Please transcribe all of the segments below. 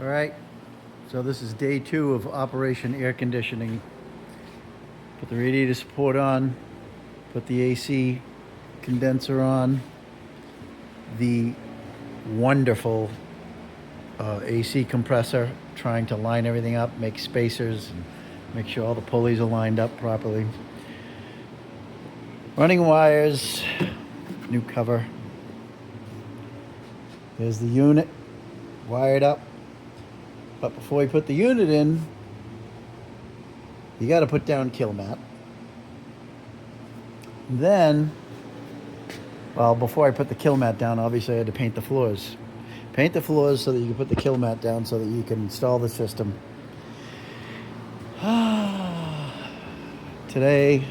All right, so this is day 2 of Operation Air Conditioning. Put the radiator support on, put the AC condenser on, the wonderful AC compressor, trying to line everything up, make spacers, and make sure all the pulleys are lined up properly. Running wires, new cover. There's the unit, wired up. But before we put the unit in, you got to put down kill mat. Then, well, before I put the kill mat down, obviously I had to paint the floors. Paint the floors so that you can put the kill mat down so that you can install the system. Today,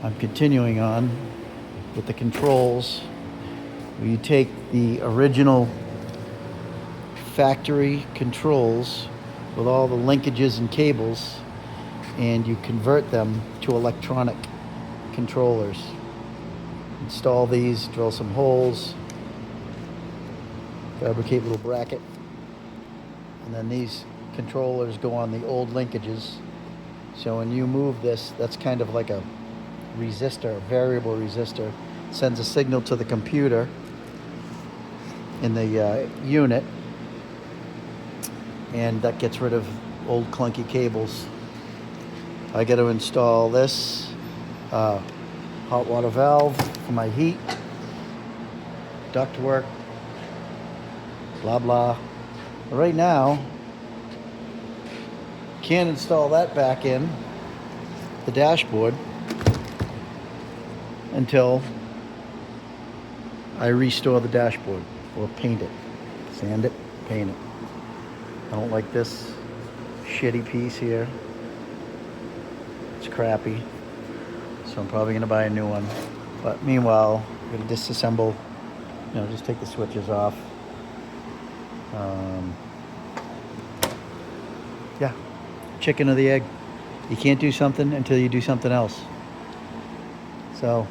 I'm continuing on with the controls, where you take the original factory controls with all the linkages and cables and you convert them to electronic controllers. Install these, drill some holes, fabricate a little bracket, and then these controllers go on the old linkages. So when you move this, that's kind of like a resistor, a variable resistor, sends a signal to the computer in the unit, and that gets rid of old clunky cables. I got to install this hot water valve for my heat, duct work, blah blah. But right now, can't install that back in the dashboard until I restore the dashboard or paint it, sand it, paint it. I don't like this shitty piece here. It's crappy. So I'm probably gonna buy a new one. But meanwhile, I'm gonna disassemble, just take the switches off. Yeah, chicken or the egg. You can't do something until you do something else. So,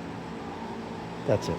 that's it.